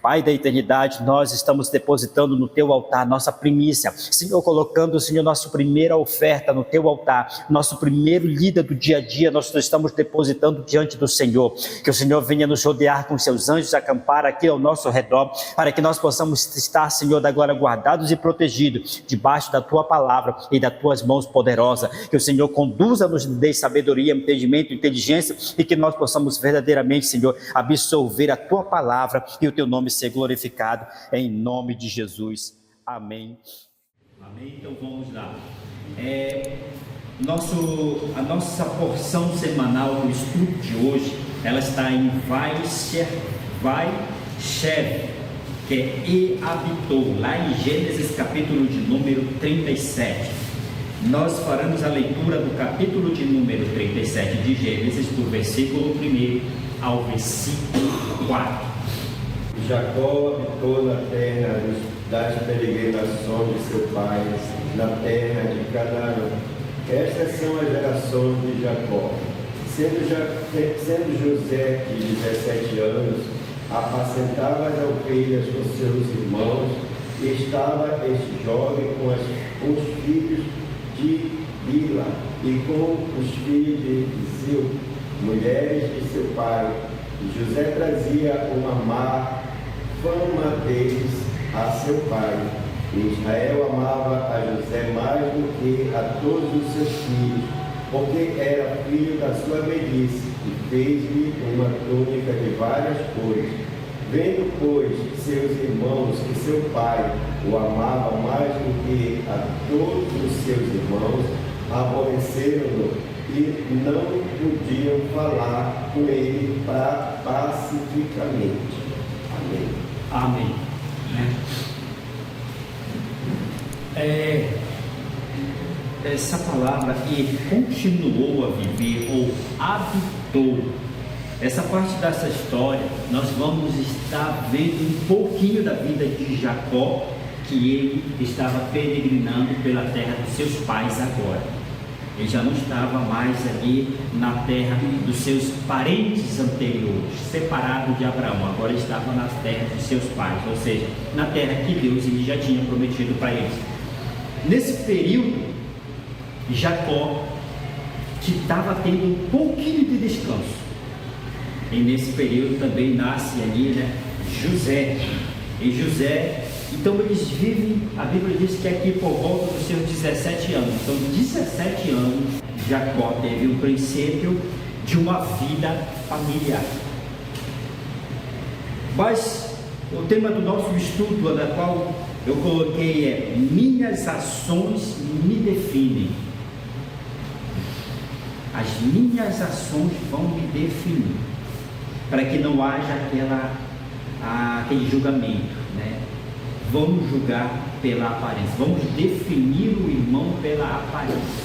Pai da eternidade, nós estamos depositando no Teu altar nossa primícia, Senhor, colocando, Senhor, nossa primeira oferta no Teu altar, nosso primeiro líder do dia a dia, nós estamos depositando diante do Senhor. Que o Senhor venha nos rodear com seus anjos, acampar aqui ao nosso redor, para que nós possamos estar, Senhor, da glória, guardados e protegidos, debaixo da Tua palavra e das Tuas mãos poderosas. Que o Senhor conduza-nos, dê sabedoria, entendimento, inteligência, e que nós possamos verdadeiramente, Senhor, absorver a Tua palavra e o Teu nome ser glorificado, em nome de Jesus. Amém. Amém. Então vamos lá. A nossa porção semanal do estudo de hoje, ela está em Vaishev, que é e habitou, lá em Gênesis capítulo de número 37. Nós faremos a leitura do capítulo de número 37 de Gênesis, do versículo 1 ao versículo 4. Jacó habitou na terra das peregrinações de seu pai, na terra de Canaã. Estas são as gerações de Jacó. Sendo José de 17 anos, apacentava as ovelhas com seus irmãos, e estava este jovem com os filhos de Bila e com os filhos de Zil, mulheres de seu pai. E José trazia uma má fama deles a seu pai. E Israel amava a José mais do que a todos os seus filhos, porque era filho da sua velhice, e fez-lhe uma túnica de várias cores. Vendo, pois, seus irmãos que seu pai o amava mais do que a todos os seus irmãos, aborreceram-no e não podiam falar com ele pacificamente. Amém. Amém. Essa palavra, e continuou a viver, ou habitou. Essa parte dessa história, nós vamos estar vendo um pouquinho da vida de Jacó, que ele estava peregrinando pela terra dos seus pais agora. Ele já não estava mais ali na terra dos seus parentes anteriores, separado de Abraão, agora estava nas terras dos seus pais, ou seja, na terra que Deus ele já tinha prometido para eles. Nesse período, Jacó, que estava tendo um pouquinho de descanso, e nesse período também nasce ali, José. E José, então eles vivem, a Bíblia diz que aqui por volta dos seus 17 anos. Então, 17 anos, Jacó teve um princípio de uma vida familiar. Mas o tema do nosso estudo, na qual eu coloquei, é: minhas ações me definem. As minhas ações vão me definir, para que não haja aquele julgamento, Vamos julgar pela aparência, vamos definir o irmão pela aparência.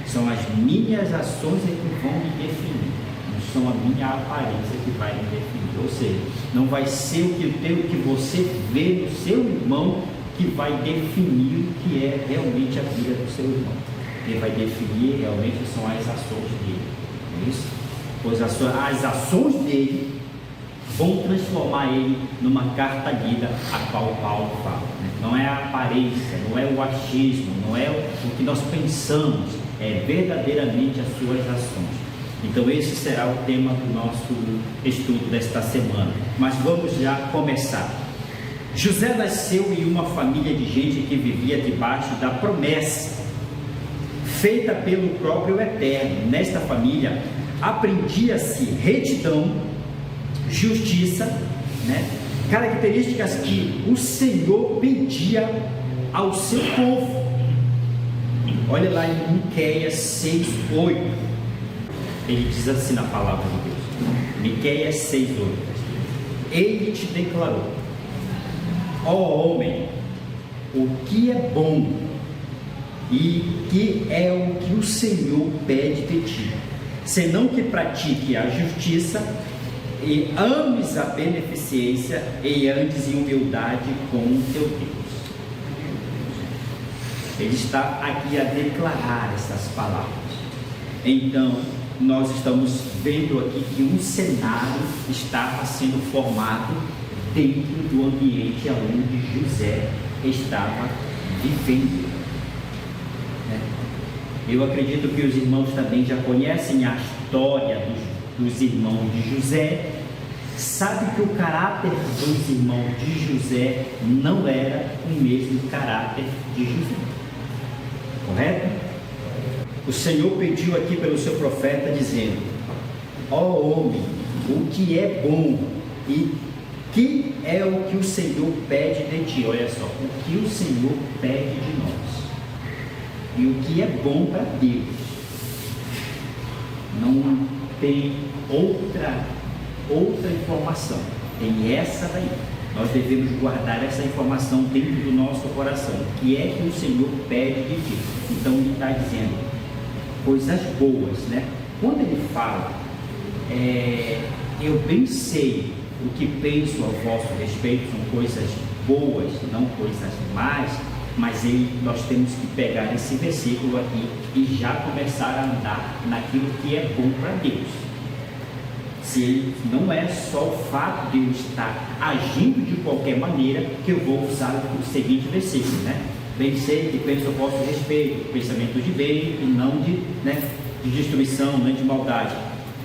São as minhas ações que vão me definir, não são a minha aparência que vai me definir. Ou seja, não vai ser o que você vê no seu irmão que vai definir o que é realmente a vida do seu irmão. Quem vai definir realmente são as ações dele, não é isso? Pois as ações dele vão transformar ele numa carta lida, a qual Paulo fala. Não é a aparência, não é o achismo, não é o que nós pensamos, é verdadeiramente as suas ações. Então esse será o tema do nosso estudo desta semana. Mas vamos já começar. José nasceu em uma família de gente que vivia debaixo da promessa feita pelo próprio Eterno. Nesta família aprendia-se retidão, justiça, características que o Senhor pedia ao seu povo. Olha lá em Miqueias 6:8, ele diz assim na palavra de Deus, Miqueias 6:8: Ele te declarou, ó homem, o que é bom e que é o que o Senhor pede de ti, senão que pratique a justiça e ames a beneficência e andes em humildade com o teu Deus. Ele está aqui a declarar essas palavras. Então, nós estamos vendo aqui que um cenário estava sendo formado dentro do ambiente onde José estava vivendo. Eu acredito que os irmãos também já conhecem a história dos irmãos de José. Sabe que o caráter dos irmãos de José não era o mesmo caráter de José, correto? O Senhor pediu aqui pelo seu profeta dizendo: ó homem, o que é bom e que é o que o Senhor pede de ti. Olha só, o que o Senhor pede de nós e o que é bom para Deus. Não tem outra informação, tem essa daí. Nós devemos guardar essa informação dentro do nosso coração. O que é que o Senhor pede de ti? Então ele está dizendo coisas boas, né? Quando ele fala, eu bem sei o que penso a vosso respeito, são coisas boas, não coisas más, mas nós temos que pegar esse versículo aqui e já começar a andar naquilo que é bom para Deus. Se não é só o fato de eu estar agindo de qualquer maneira que eu vou usar o seguinte versículo, né? Bem sei que penso a vosso respeito, pensamento de bem e não de destruição, nem de maldade.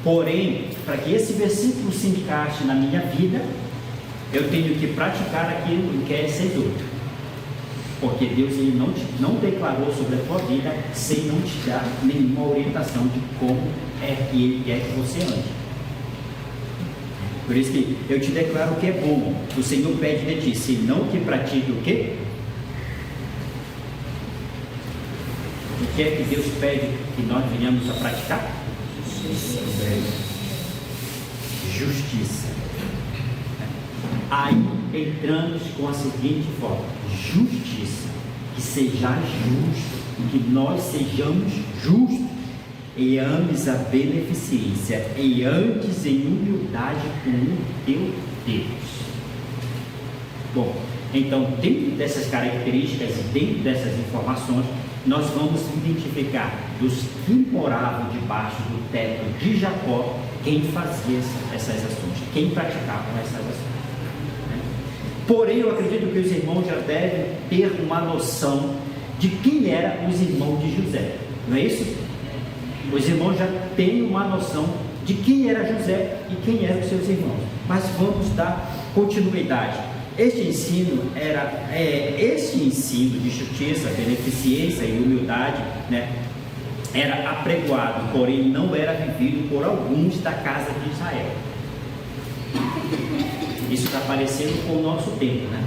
Porém, para que esse versículo se encaixe na minha vida, eu tenho que praticar aquilo que é essencial. Porque Deus ele não declarou sobre a tua vida sem não te dar nenhuma orientação de como é que Ele quer que você ande. Por isso que eu te declaro o que é bom. O Senhor pede de ti, se não que pratique o quê? O que é que Deus pede que nós venhamos a praticar? Justiça. Aí entramos com a seguinte forma: justiça, que seja justo, que nós sejamos justos, e ames a beneficência, e antes em humildade com o teu Deus. Bom, então dentro dessas características e dentro dessas informações, nós vamos identificar dos que moravam debaixo do teto de Jacó, quem fazia essas ações, quem praticava essas ações. Porém, eu acredito que os irmãos já devem ter uma noção de quem eram os irmãos de José, não é isso? Os irmãos já têm uma noção de quem era José e quem eram os seus irmãos. Mas vamos dar continuidade. Este ensino de justiça, beneficência e humildade, era apregoado, porém não era vivido por alguns da casa de Israel. Isso está parecendo com o nosso tempo, né?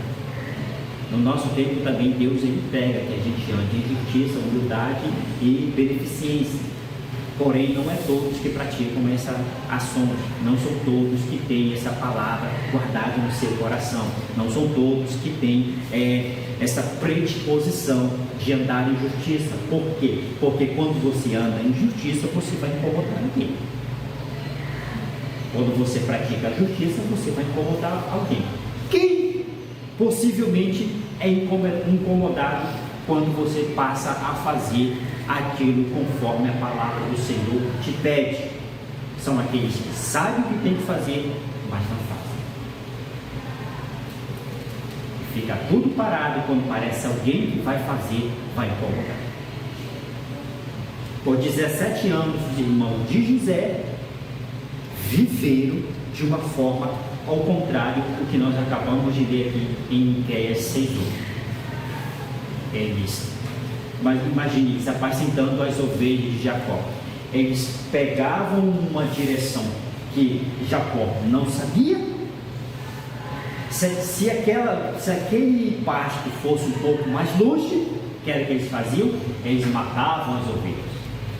No nosso tempo também Deus ele pega que a gente ande em justiça, humildade e beneficência. Porém, não é todos que praticam essas ações, não são todos que têm essa palavra guardada no seu coração, não são todos que têm essa predisposição de andar em justiça. Por quê? Porque quando você anda em justiça, você vai incomodar alguém. Quando você pratica a justiça, você vai incomodar alguém. Quem possivelmente é incomodado quando você passa a fazer aquilo conforme a palavra do Senhor te pede? São aqueles que sabem o que tem que fazer, mas não fazem. Fica tudo parado e quando parece alguém que vai fazer, vai incomodar. Por 17 anos, os irmãos de José viveram de uma forma ao contrário do que nós acabamos de ler aqui em Miqueias 6:1. Mas imagine, eles apacentando as ovelhas de Jacó. Eles pegavam uma direção que Jacó não sabia. Se aquele pasto fosse um pouco mais longe, o que era que eles faziam? Eles matavam as ovelhas,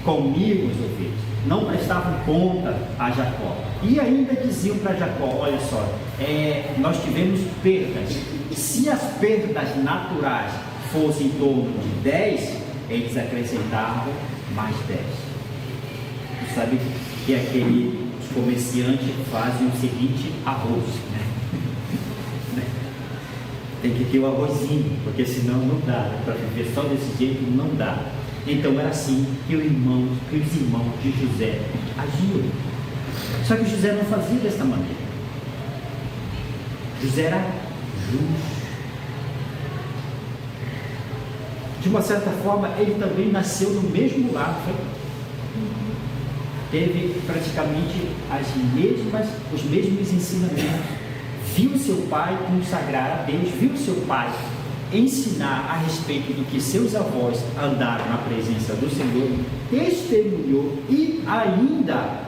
comiam as ovelhas, não prestavam conta a Jacó. E ainda diziam para Jacó: olha só, nós tivemos perdas. Se as perdas naturais fossem em torno de 10, eles acrescentavam mais 10. Você sabe que os comerciantes fazem o seguinte arroz, né? Tem que ter o arrozinho, porque senão não dá, para viver só desse jeito não dá. Então era assim que os irmãos de José agiam. Só que José não fazia dessa maneira. José era justo. De uma certa forma, ele também nasceu no mesmo lar. Teve praticamente os mesmos ensinamentos. Viu seu pai consagrar a Deus, viu seu pai ensinar a respeito do que seus avós andaram na presença do Senhor, testemunhou e ainda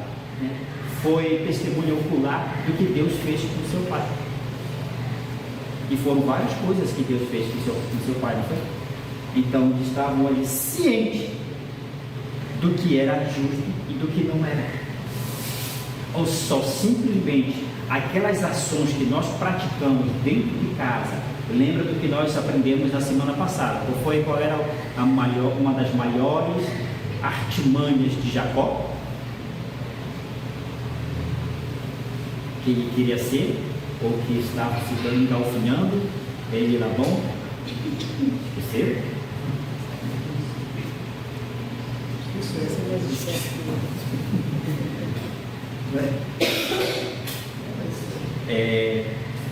foi testemunha ocular do que Deus fez com seu pai. E foram várias coisas que Deus fez com seu pai, não foi? Então eles estavam ali cientes do que era justo e do que não era. Ou só simplesmente aquelas ações que nós praticamos dentro de casa. Lembra do que nós aprendemos na semana passada? Qual era uma das maiores artimanhas de Jacó? Que ele queria ser, ou que estava se engalfinhando, ele e Labão. Esqueceram?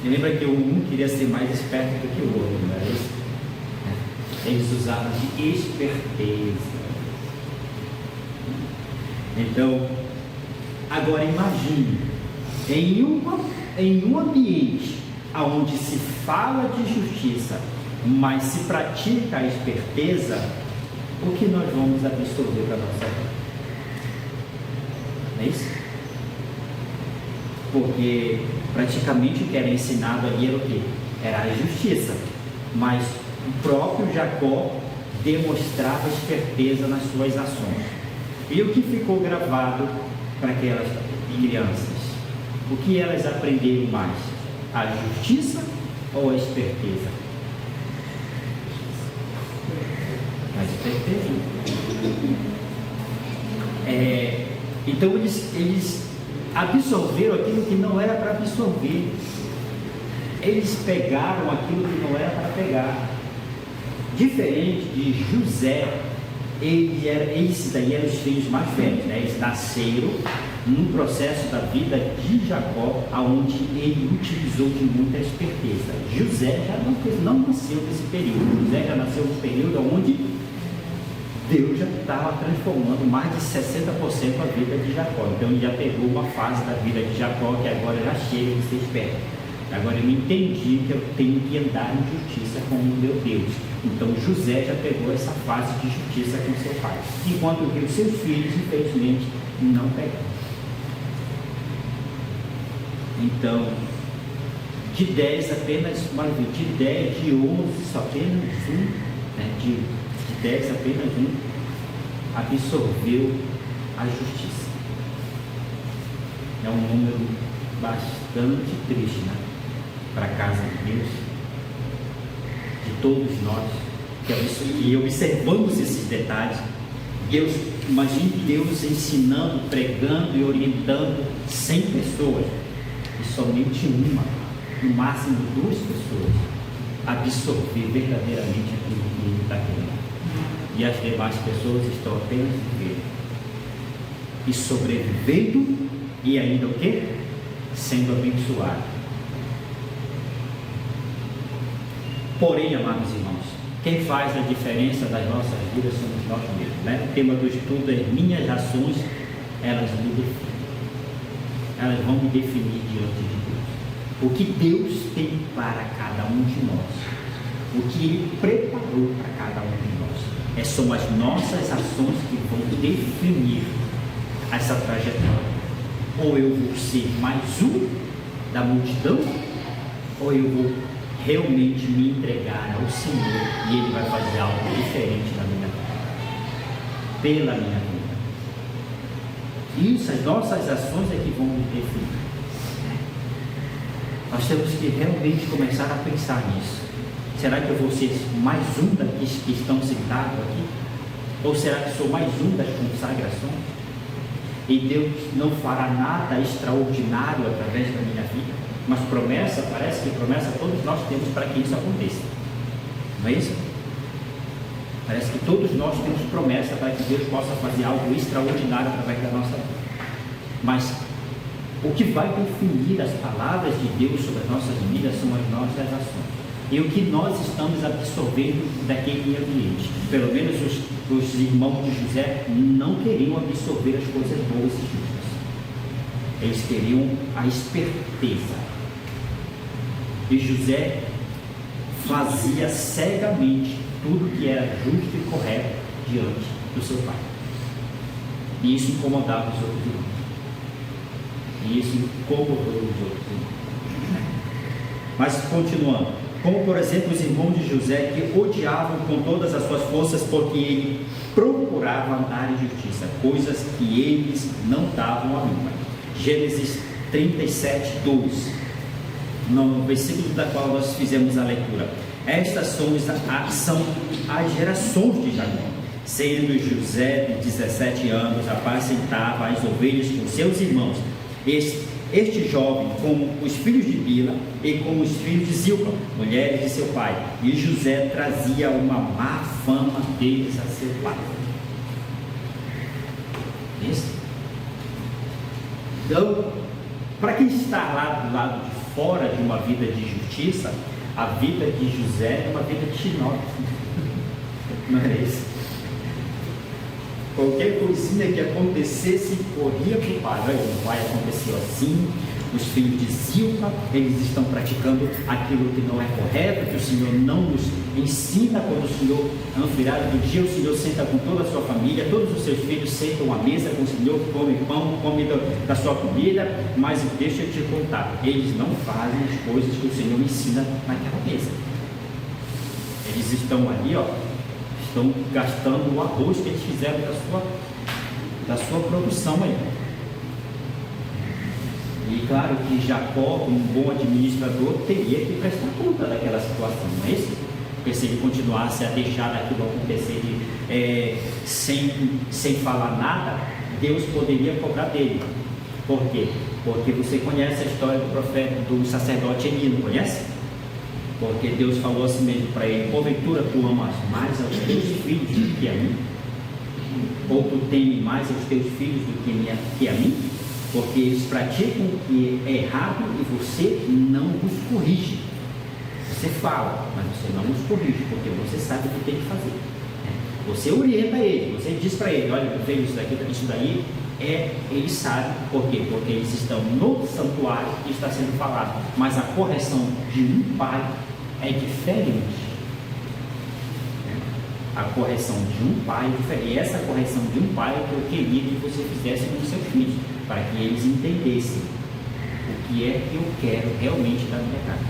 Lembra que um queria ser mais esperto do que o outro, não é isso? Eles usavam de esperteza. Então, agora imagine, em um ambiente onde se fala de justiça, mas se pratica a esperteza, o que nós vamos absorver para a nossa vida? Não é isso? Porque praticamente o que era ensinado ali era o quê? Era a justiça, mas o próprio Jacó demonstrava esperteza nas suas ações. E o que ficou gravado para aquelas crianças? O que elas aprenderam mais? A justiça ou a esperteza? A esperteza. Então eles absorveram aquilo que não era para absorver. Eles pegaram aquilo que não era para pegar. Diferente de José, esses daí eram os filhos mais velhos, né? Eles nasceram num processo da vida de Jacó, onde ele utilizou de muita esperteza. José já não nasceu nesse período. José já nasceu num período onde Deus já estava transformando mais de 60% a vida de Jacó. Então ele já pegou uma fase da vida de Jacó que agora já chega de ser esperto. Agora eu entendi que eu tenho que andar em justiça com o meu Deus. Então José já pegou essa fase de justiça com seu pai. Enquanto que os seus filhos, infelizmente, não pegaram. Então, de 10 apenas, de 11 só apenas um, né? de 10 apenas um absorveu a justiça. É um número bastante triste, né? Para a casa de Deus, de todos nós, e observamos esses detalhes. Imagine Deus ensinando, pregando e orientando 100 pessoas, e somente uma, no máximo 2 pessoas, absorver verdadeiramente aquilo que ele está querendo. E as demais pessoas estão apenas vivendo e sobrevivendo, e ainda o quê? Sendo abençoado. Porém, amados irmãos, quem faz a diferença das nossas vidas somos nós mesmos, né? O tema do estudo é: minhas ações, elas me definem. Elas vão me definir diante de Deus. O que Deus tem para cada um de nós, o que Ele preparou para cada um de nós, são as nossas ações que vão definir essa trajetória. Ou eu vou ser mais um da multidão, ou eu vou realmente me entregar ao Senhor e Ele vai fazer algo diferente na minha vida, pela minha vida. Isso, as nossas ações é que vão me definir. Nós temos que realmente começar a pensar nisso. Será que eu vou ser mais um daqueles que estão sentados aqui? Ou será que sou mais um das consagrações? E Deus não fará nada extraordinário através da minha vida? Mas promessa, parece que promessa todos nós temos para que isso aconteça. Não é isso? Parece que todos nós temos promessa para que Deus possa fazer algo extraordinário através da nossa vida. Mas o que vai definir as palavras de Deus sobre as nossas vidas são as nossas ações. E o que nós estamos absorvendo daquele ambiente. Pelo menos os irmãos de José não queriam absorver as coisas boas e justas. Eles queriam a esperteza. E José fazia cegamente tudo que era justo e correto diante do seu pai. E isso incomodava os outros irmãos. E isso incomodou os outros irmãos. Mas continuando. Como, por exemplo, os irmãos de José, que odiavam com todas as suas forças, porque ele procurava andar em justiça, coisas que eles não davam a mim. Gênesis 37, 12, no versículo da qual nós fizemos a leitura. Estas são as gerações de Jacó. Sendo José de 17 anos, apacentava as ovelhas com seus irmãos. Este jovem, como os filhos de Bila e como os filhos de Zilpa, mulheres de seu pai, e José trazia uma má fama deles a seu pai. Isso? Então, para quem está lá do lado de fora de uma vida de justiça, a vida de José é uma vida de chinó. Não é isso? Qualquer coisinha que acontecesse, corria para o pai. Olha, o pai aconteceu assim, os filhos de Zilpa, eles estão praticando aquilo que não é correto, que o Senhor não nos ensina. Quando o Senhor, no final do dia, o Senhor senta com toda a sua família, todos os seus filhos sentam à mesa com o Senhor, comem pão, comem da sua comida, mas deixa eu te contar, eles não fazem as coisas que o Senhor ensina naquela mesa. Eles estão ali, estão gastando o arroz que eles fizeram da sua produção aí. E claro que Jacó, como um bom administrador, teria que prestar conta daquela situação, não é isso? Porque se ele continuasse a deixar aquilo acontecer sem falar nada, Deus poderia cobrar dele. Por quê? Porque você conhece a história do profeta, do sacerdote Eli, não conhece? Porque Deus falou assim mesmo para ele: porventura tu amas mais aos teus filhos do que a mim? Ou tu temes mais aos teus filhos do que a mim? Porque eles praticam o que é errado e você não os corrige. Você fala, mas você não os corrige, porque você sabe o que tem que fazer. Você orienta ele, você diz para ele: olha, eu vejo isso daí, ele sabe. Por quê? Porque eles estão no santuário e está sendo falado. Mas a correção de um pai é diferente. A correção de um pai é diferente. E essa correção de um pai é que eu queria que você fizesse com os seus filhos, para que eles entendessem o que é que eu quero realmente da minha casa.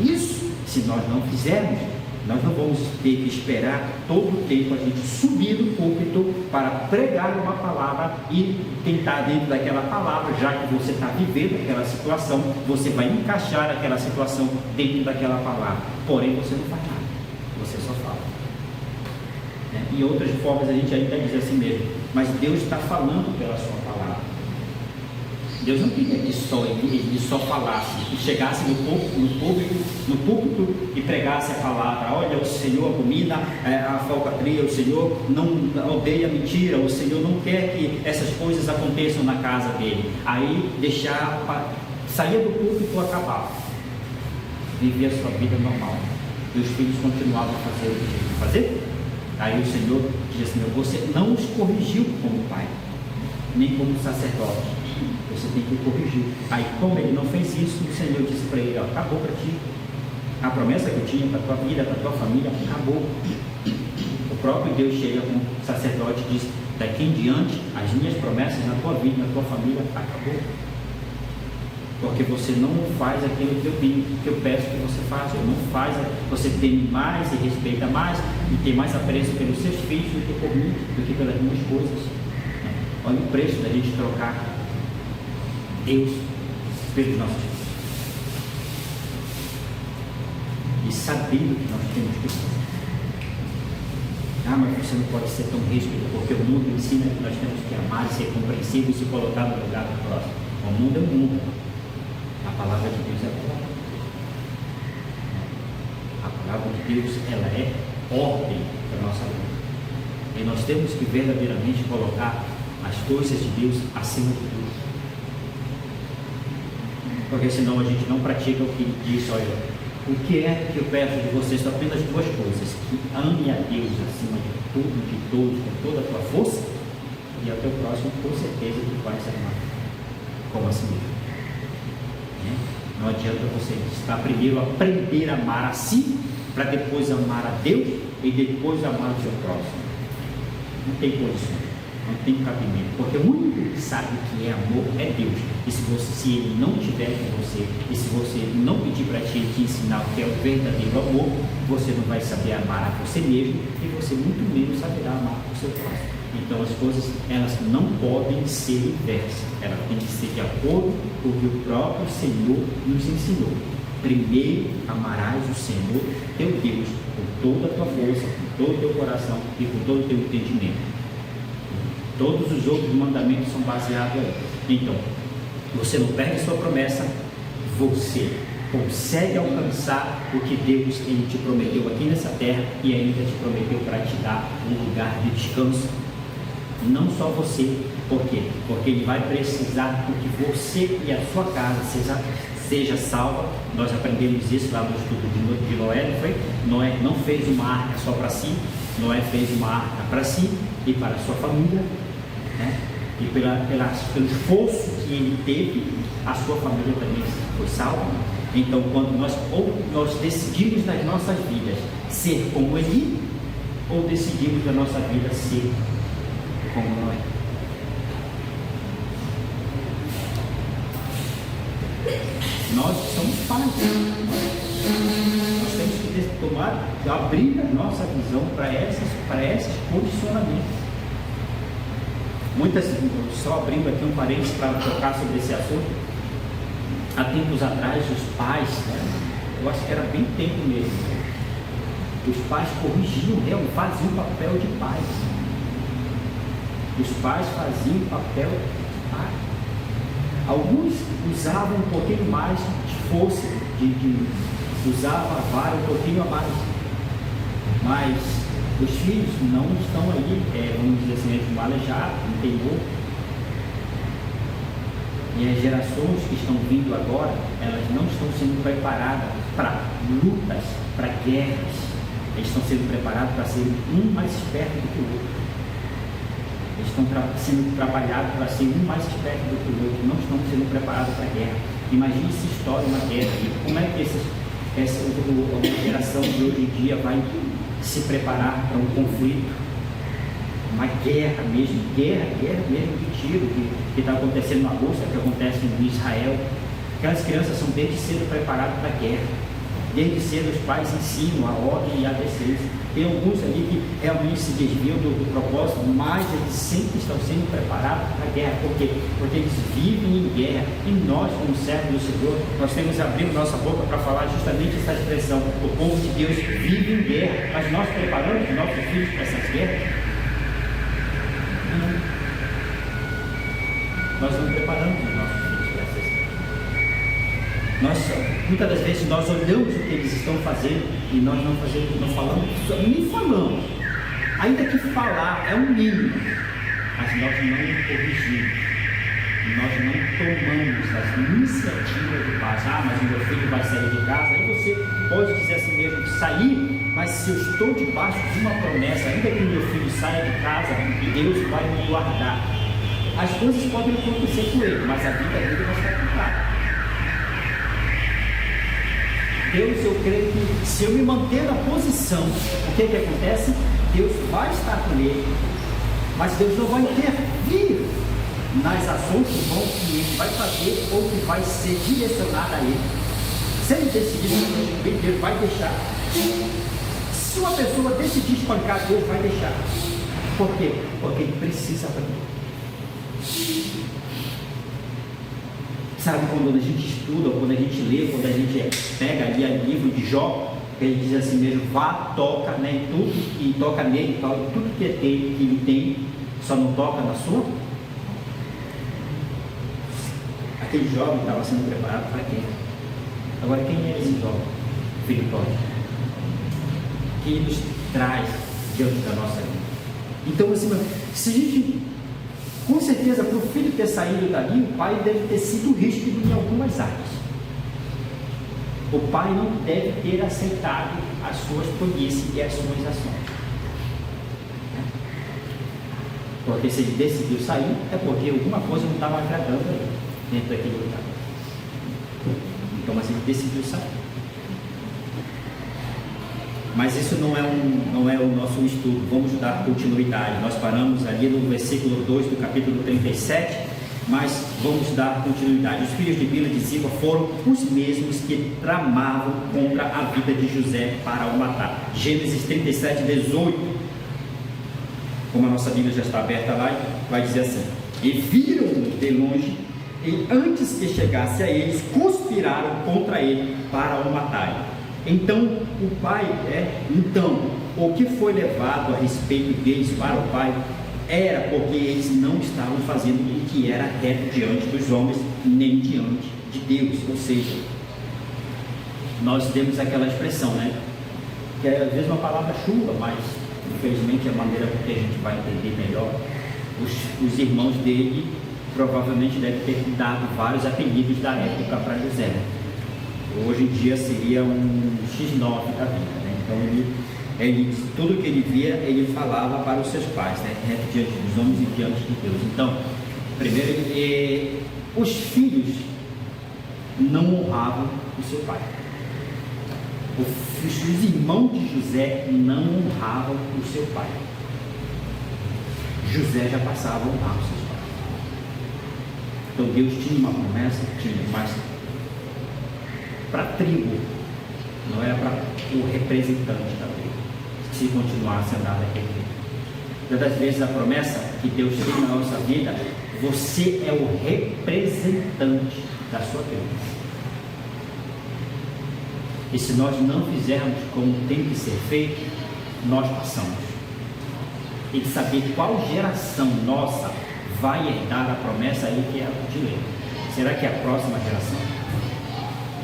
Isso, se nós não fizermos, nós não vamos ter que esperar todo o tempo a gente subir do púlpito para pregar uma palavra e tentar dentro daquela palavra, já que você está vivendo aquela situação, você vai encaixar aquela situação dentro daquela palavra. Porém, você não faz nada, você só fala. Em outras formas a gente ainda diz assim mesmo: mas Deus está falando pela sua palavra. Deus não queria que ele só falasse, que chegasse no púlpito e pregasse a palavra. Olha, o Senhor abomina a falcatrua, o Senhor não odeia a mentira, o Senhor não quer que essas coisas aconteçam na casa dele. Aí saía do púlpito e acabava, vivia a sua vida normal, e os filhos continuavam a fazer o que tinha que fazer. Aí o Senhor diz assim: você não os corrigiu como pai, nem como sacerdote, você tem que corrigir. Aí, como ele não fez isso, o Senhor disse para ele: acabou para ti, a promessa que eu tinha para a tua vida, para a tua família, acabou. O próprio Deus chega com o sacerdote e diz: daqui em diante, as minhas promessas na tua vida, na tua família, acabou, porque você não faz aquilo que eu peço que você faça. Você tem mais e respeita mais e tem mais apreço pelos seus filhos do que por mim, do que pelas minhas coisas. Olha o preço da gente trocar Deus pelos nossos filhos e sabendo que nós temos que fazer. Mas você não pode ser tão rígido, porque o mundo ensina que nós temos que amar, ser compreensível e se colocar no lugar do próximo. O mundo é o mundo, a palavra de Deus é a palavra. A palavra de Deus, ela é ordem para a nossa vida. E nós temos que verdadeiramente colocar as coisas de Deus acima de tudo. Porque senão a gente não pratica o que ele diz. Olha, o que é que eu peço de vocês? Só apenas duas coisas: que ame a Deus acima de tudo, de todos, com toda a tua força, e ao teu próximo, com certeza, tu vais amar como a si mesmo. Não adianta você estar primeiro aprender a amar a si, para depois amar a Deus e depois amar o seu próximo. Não tem condições, não tem cabimento, porque o único que sabe que é amor é Deus. E se ele não estiver com você, e se você não pedir para ti te ensinar o que é o verdadeiro amor, você não vai saber amar a você mesmo, e você muito menos saberá amar o seu próximo. Então as coisas, elas não podem ser inversas, elas têm que ser de acordo com o que o próprio Senhor nos ensinou. Primeiro amarás o Senhor teu Deus com toda a tua força, com todo o teu coração e com todo o teu entendimento. Todos os outros mandamentos são baseados aí. Então, você não perde sua promessa, você consegue alcançar o que Deus ele te prometeu aqui nessa terra, e ainda te prometeu para te dar um lugar de descanso. Não só você. Por quê? Porque ele vai precisar que você e a sua casa seja salva. Nós aprendemos isso lá no estudo de Noé, não foi? Noé não fez uma arca só para si, Noé fez uma arca para si e para a sua família, né? E pelo esforço que ele teve, a sua família também foi salva. Então, quando nós decidimos nas nossas vidas ser como ele, ou decidimos na nossa vida ser como Noé. Nós somos pais. Nós temos que abrir a nossa visão para esses condicionamentos. Só abrindo aqui um parênteses para tocar sobre esse assunto. Há tempos atrás, os pais, eu acho que era bem tempo mesmo, os pais corrigiam, faziam o papel de pais. Os pais faziam o papel de pai. Alguns usavam um pouquinho mais de força, usavam a vara um pouquinho a mais, mas os filhos não estão aí, vamos dizer assim, alejados, não tem outro. E as gerações que estão vindo agora, elas não estão sendo preparadas para lutas, para guerras. Eles estão sendo preparados para ser um mais esperto do que o outro. Eles estão sendo trabalhados para ser um mais esperto do que o outro. Não estão sendo preparados para a guerra. Imagine se estoura uma guerra. Como é que a geração de hoje em dia vai se preparar para um conflito? Uma guerra mesmo de tiro que está acontecendo na Rússia, que acontece em Israel. Aquelas crianças são desde cedo preparadas para a guerra. Desde cedo os pais ensinam a ordem e a decência. Tem alguns ali que realmente se desviam do propósito, mas eles sempre estão sendo preparados para a guerra. Por quê? Porque eles vivem em guerra. E nós, como servos do Senhor, nós temos que abrir nossa boca para falar justamente essa expressão. O povo de Deus vive em guerra, mas nós preparamos os nossos filhos para essas guerras? Nós não preparamos os nossos filhos para essas guerras. Muitas das vezes nós olhamos o que eles estão fazendo e nós não falamos, nem falamos. Ainda que falar é um mínimo, mas nós não corrigimos, nós não tomamos as iniciativas de paz. Mas o meu filho vai sair de casa. Aí você pode dizer assim mesmo, sair, mas se eu estou debaixo de uma promessa, ainda que o meu filho saia de casa, Deus vai me guardar. As coisas podem acontecer com ele, mas a vida dele vai estar contada. Deus, eu creio que se eu me manter na posição, o que acontece? Deus vai estar com ele, mas Deus não vai intervir nas ações que ele vai fazer ou que vai ser direcionada a ele. Se ele decidir, Deus vai deixar. Se uma pessoa decidir espancar, Deus vai deixar. Por quê? Porque ele precisa aprender. Sabe, quando a gente estuda, quando a gente lê, quando a gente pega ali o livro de Jó, ele diz assim mesmo, vá, toca, né, tudo que toca nele, tudo que ele tem, só não toca na sua. Aquele jovem estava sendo preparado para quê? Agora, quem é esse jovem? Filho pródigo. Que ele nos traz diante da nossa vida. Então, assim, se a gente, com certeza, para o filho ter saído dali, o pai deve ter sido ríspido em algumas áreas. O pai não deve ter aceitado as suas tolices e as suas ações. Porque se ele decidiu sair, é porque alguma coisa não estava agradando ele dentro daquele lugar. Então, mas ele decidiu sair. Mas isso não é o nosso estudo. Vamos dar continuidade. Nós paramos ali no versículo 2 do capítulo 37, mas vamos dar continuidade. Os filhos de Bila de Ziba foram os mesmos que tramavam contra a vida de José para o matar. Gênesis 37, 18. Como a nossa Bíblia já está aberta lá, vai dizer assim: e viram-no de longe, e antes que chegasse a eles, conspiraram contra ele para o matarem. Então, o que foi levado a respeito deles para o pai era porque eles não estavam fazendo o que era reto diante dos homens, nem diante de Deus. Ou seja, nós temos aquela expressão, né? Que é às vezes uma palavra chuva, mas infelizmente a maneira que a gente vai entender melhor, os irmãos dele provavelmente devem ter dado vários apelidos da época para José. Hoje em dia seria um X9 da vida, né? Então ele tudo que ele via, ele falava para os seus pais, né? Diante dos homens e diante de Deus. Então, primeiro, os filhos não honravam o seu pai. Os irmãos de José não honravam o seu pai. José já passava a honrar os seus pais. Então Deus tinha uma promessa, mas para a tribo, não era para o representante da tribo, se continuasse a andar daquele jeito. Muitas vezes a promessa que Deus tem na nossa vida, você é o representante da sua tribo. E se nós não fizermos como tem que ser feito, nós passamos. E de saber qual geração nossa vai herdar a promessa aí que é o direito. Será que é a próxima geração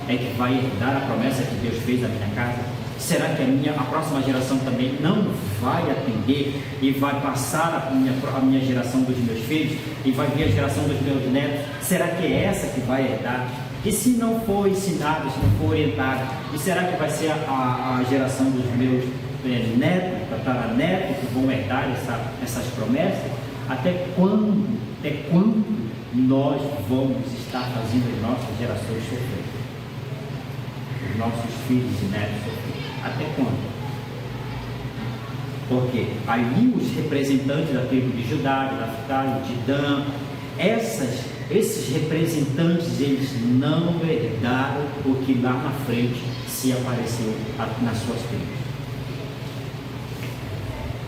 é que vai herdar a promessa que Deus fez na minha casa? Será que a próxima geração também não vai atender e vai passar a minha geração dos meus filhos e vai vir a geração dos meus netos? Será que é essa que vai herdar? E se não for ensinado, se não for orientado, e será que vai ser a geração dos meus netos, tataranetos, que vão herdar essas promessas? Até quando nós vamos estar fazendo as nossas gerações sofrer? Os nossos filhos e netos sofrer? Até quando? Porque ali os representantes da tribo de Judá, de Naftali, de Dan, esses representantes, eles não herdaram o que lá na frente se apareceu nas suas tribos.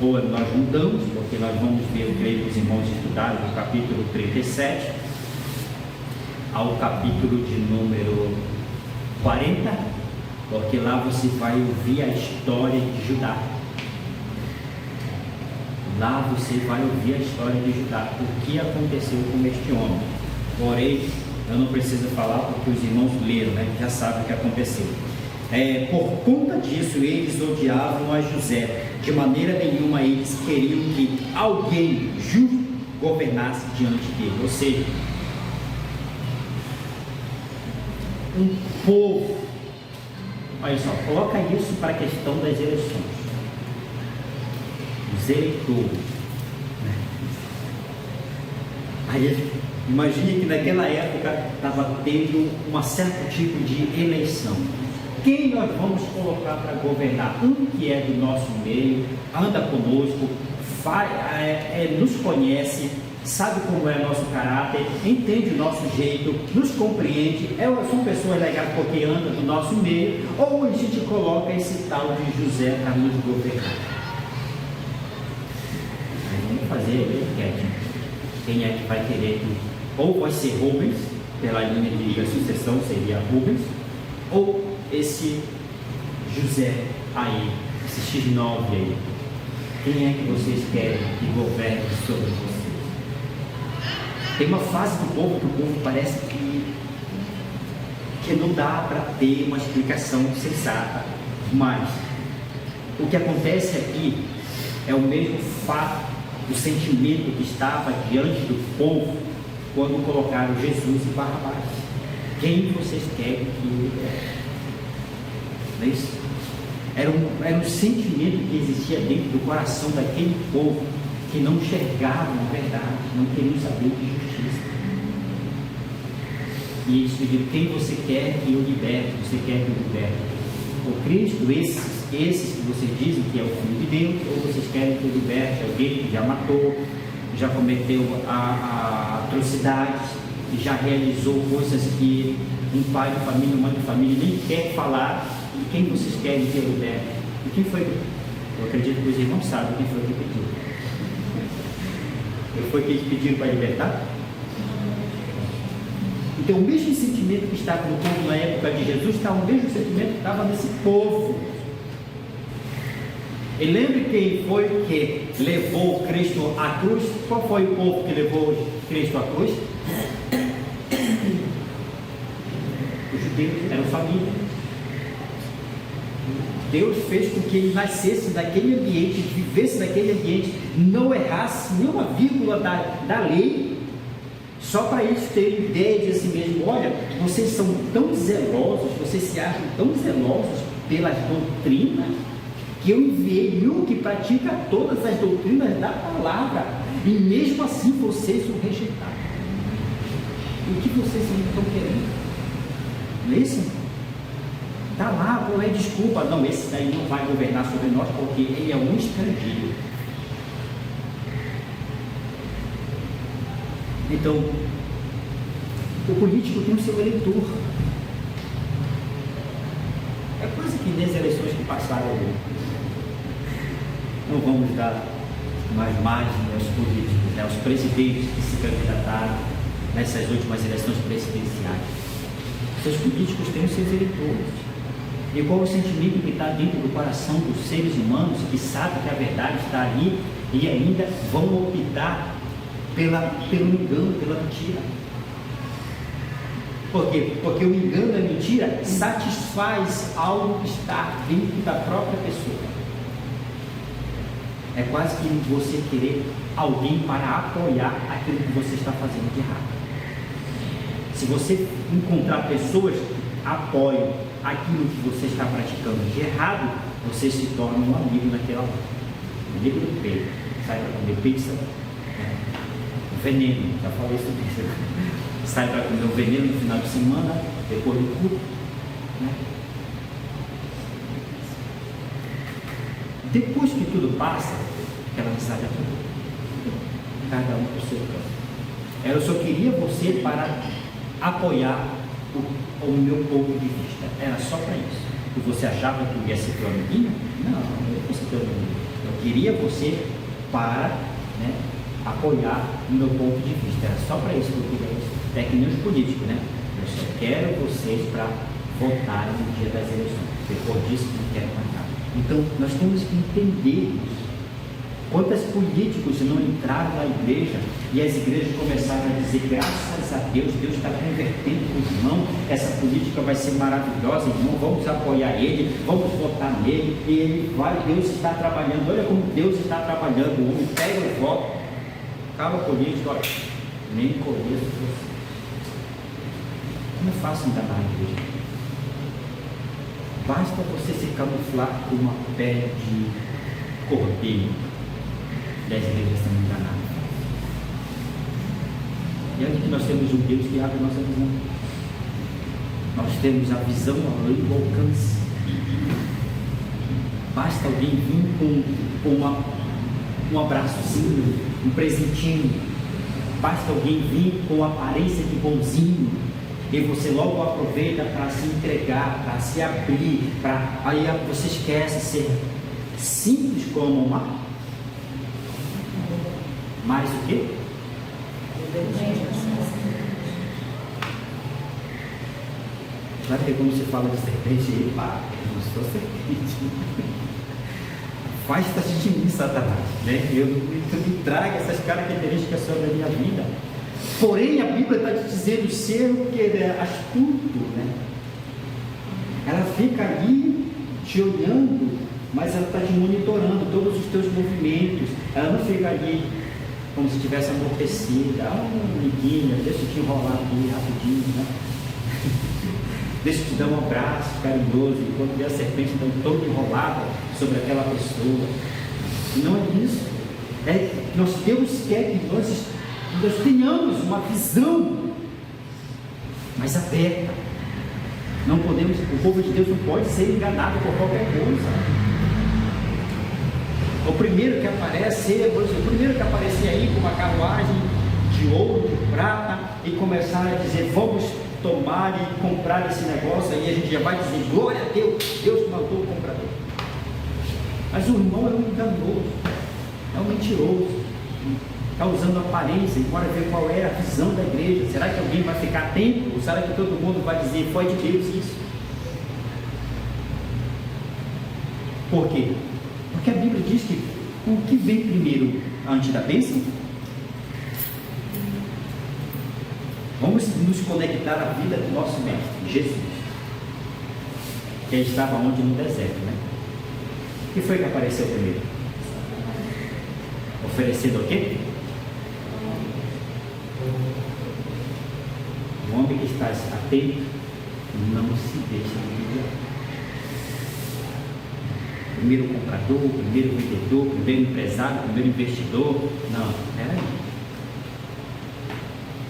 Ou nós mudamos, porque nós vamos ver, eu creio que os irmãos estudaram do capítulo 37 ao capítulo de número 40, porque lá você vai ouvir a história de Judá. Lá você vai ouvir a história de Judá, o que aconteceu com este homem. Porém, eu não preciso falar porque os irmãos leram, né? Já sabem o que aconteceu. Por conta disso, eles odiavam a José. De maneira nenhuma eles queriam que alguém justo governasse diante dele. Ou seja, um povo. Olha só, coloca isso para a questão das eleições. Os eleitores. Aí, imagine que naquela época estava tendo um certo tipo de eleição. Quem nós vamos colocar para governar? Um que é do nosso meio, anda conosco, nos conhece, sabe como é nosso caráter, entende o nosso jeito, nos compreende, são pessoas legais porque andam do nosso meio, ou a gente coloca esse tal de José para nos governar? Aí vamos fazer a enquete. Quem é que vai querer tudo? Ou vai ser Rubens, pela linha de sucessão seria Rubens, ou esse José aí, esse X9 aí. Quem é que vocês querem que governe sobre vocês? Tem uma fase do povo que o povo parece que não dá para ter uma explicação sensata, mas o que acontece aqui é o mesmo fato o sentimento que estava diante do povo quando colocaram Jesus e Barrabás. Quem vocês querem que eu liberte? Não é isso? Era um sentimento que existia dentro do coração daquele povo que não enxergavam a verdade, não queriam saber de justiça. E eles pediram: quem você quer que eu liberte? Você quer que eu liberte o Cristo, esses que vocês dizem que é o Filho de Deus, ou vocês querem que eu liberte alguém que já matou, já cometeu atrocidades, e já realizou coisas que um pai de família, uma mãe de família nem quer falar? E quem vocês querem que eu liberte? E quem foi? Eu acredito que os irmãos sabem quem foi que pediu. Foi que eles pediram para libertar? Então, o mesmo sentimento que estava no povo na época de Jesus, o mesmo sentimento que estava nesse povo. E lembre quem foi que levou Cristo à cruz? Qual foi o povo que levou Cristo à cruz? Os judeus, eram família. Deus fez com que ele nascesse daquele ambiente, vivesse naquele ambiente, não errasse nenhuma vírgula da lei, só para eles terem ideia de si mesmo: olha, vocês são tão zelosos, vocês se acham tão zelosos pelas doutrinas, que eu enviei um que pratica todas as doutrinas da palavra, e mesmo assim vocês o rejeitaram. E o que vocês estão querendo? Não é isso? Está lá, não é desculpa, não, esse daí não vai governar sobre nós porque ele é um estrangeiro. Então, o político tem o seu eleitor. É coisa que nas eleições que passaram, não vamos dar mais margem aos políticos, aos presidentes que se candidataram nessas últimas eleições presidenciais. Seus políticos têm os seus eleitores. E qual o sentimento que está dentro do coração dos seres humanos que sabem que a verdade está ali e ainda vão optar pelo engano, pela mentira? Por quê? Porque o engano e a mentira satisfaz algo que está dentro da própria pessoa. É quase que você querer alguém para apoiar aquilo que você está fazendo de errado. Se você encontrar pessoas que apoiam aquilo que você está praticando de errado, você se torna um amigo naquela hora. Amigo do peito. Sai para comer pizza, veneno, já falei sobre isso. Sai para comer o veneno no final de semana, depois do culto. Depois que tudo passa, aquela amizade acabou. Cada um para o seu campo. Eu só queria você para apoiar o meu ponto de vista. Era só para isso. E você achava que eu ia ser teu amiguinho? Não, eu ia ser teu amiguinho. Eu queria você para apoiar o meu ponto de vista. Era só para isso que eu queria você. É que nem os políticos, né? Eu só quero vocês para votarem no dia das eleições. Depois disso, não quero mais nada. Então, nós temos que entender isso. Quantos políticos não entraram na igreja e as igrejas começaram a dizer: graças a Deus, Deus está convertendo o irmão, essa política vai ser maravilhosa, irmão, vamos apoiar ele, vamos votar nele, e ele vai, Deus está trabalhando, olha como Deus está trabalhando, o homem pega o voto, acaba político, olha, nem conheço você. Não é fácil enganar a igreja. Basta você se camuflar com uma pele de cordeiro. E as igrejas estão enganadas. E onde que nós temos um Deus que abre a nossa visão? Nós temos a visão além do alcance. Basta alguém vir com um abraçozinho, um presentinho. Basta alguém vir com aparência de bonzinho. E você logo aproveita para se entregar, para se abrir, aí você esquece ser simples como o mar. Mais o quê? Claro que quando você fala de serpente, ele para. Eu não sou serpente. Afasta-te de mim, Satanás. Eu me traga essas características sobre a minha vida. Porém, a Bíblia está te dizendo ser o que é astuto, Ela fica ali te olhando mas ela está te monitorando todos os teus movimentos. Ela não fica ali como se estivesse amortecida. Amiguinha, deixa eu te enrolar aqui rapidinho, né? Deixa eu te dar um abraço carinhoso, enquanto vê a serpente então toda enrolada sobre aquela pessoa. Não é isso. Deus quer que nós tenhamos uma visão mais aberta. Não podemos, o povo de Deus não pode ser enganado por qualquer coisa. O primeiro que aparecer aí com uma carruagem de ouro, de prata, e começar a dizer, vamos tomar e comprar esse negócio, aí a gente já vai dizer, glória a Deus, Deus matou o comprador. Mas o irmão é um enganoso, é um mentiroso, está usando aparência, embora ver qual é a visão da igreja. Será que alguém vai ficar atento? Ou será que todo mundo vai dizer, foi de Deus isso? Por quê? Porque a Bíblia diz que o que vem primeiro antes da bênção? Vamos nos conectar à vida do nosso mestre, Jesus, que estava onde? No deserto, né? O que foi que apareceu primeiro? Oferecendo o quê? O homem que está atento não se deixa enganar. Primeiro comprador, primeiro vendedor, primeiro empresário, primeiro investidor. Não, peraí.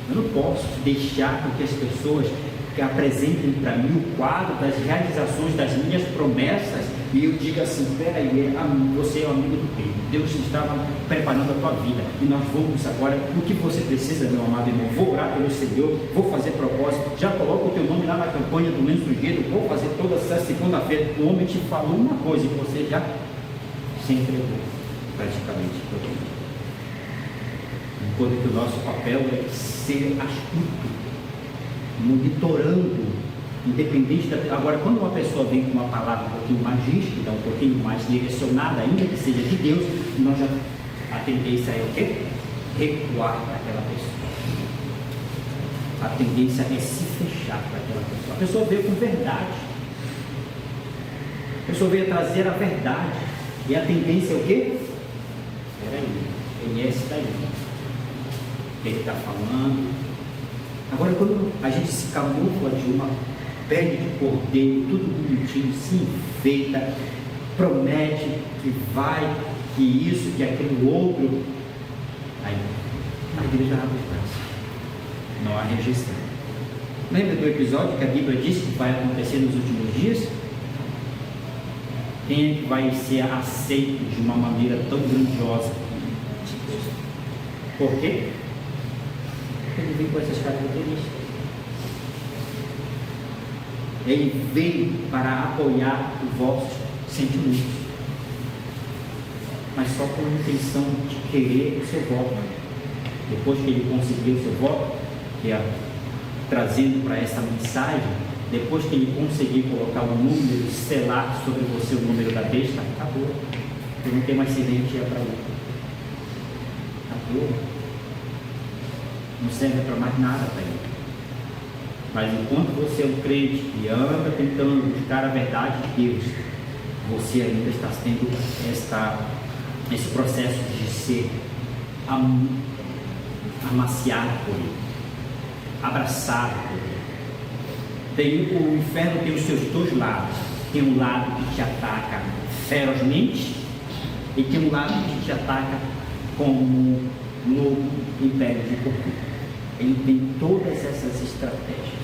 Eu não posso deixar com que as pessoas que apresentem para mim o quadro das realizações das minhas promessas e eu diga assim, peraí, você é o amigo do Pedro, Deus estava preparando a tua vida e nós vamos agora, o que você precisa, meu amado irmão, vou orar pelo Senhor, vou fazer propósito, já coloca o teu nome lá na campanha do Lenço Ungido, vou fazer toda essa segunda-feira. O homem te falou uma coisa e você já se entregou praticamente todo mundo. Enquanto que o nosso papel é ser astuto, monitorando, independente da... Agora, quando uma pessoa vem com uma palavra um pouquinho mais rígida, um pouquinho mais direcionada, ainda que seja de Deus, nós já... a tendência é o quê? Recuar para aquela pessoa. A tendência é se fechar para aquela pessoa. A pessoa veio com verdade. A pessoa veio trazer a verdade. E a tendência é o quê? Espera aí, ele é esse daí. Ele está falando. Agora, quando a gente se camufla de uma pele de cordeiro, tudo bonitinho, se enfeita, promete que vai, que isso, que aquilo outro, aí a igreja abre os braços, não há rejeição. Lembra do episódio que a Bíblia diz que vai acontecer nos últimos dias? Quem é que vai ser aceito de uma maneira tão grandiosa? Por quê? Ele vem com essas características. Ele veio para apoiar os vossos sentimentos, mas só com a intenção de querer o seu voto. Depois que ele conseguiu o seu voto, que é trazendo para essa mensagem, depois que ele conseguir colocar o número, selar sobre você o número da besta, acabou. Você não tem mais serventia para ele. Acabou. Não serve para mais nada para ele. Mas enquanto você é um crente e anda tentando buscar a verdade de Deus, você ainda está tendo esse processo de ser amaciado por ele, abraçado por ele. O inferno tem os seus dois lados. Tem um lado que te ataca ferozmente e tem um lado que te ataca como no império de corrupção. Ele tem todas essas estratégias.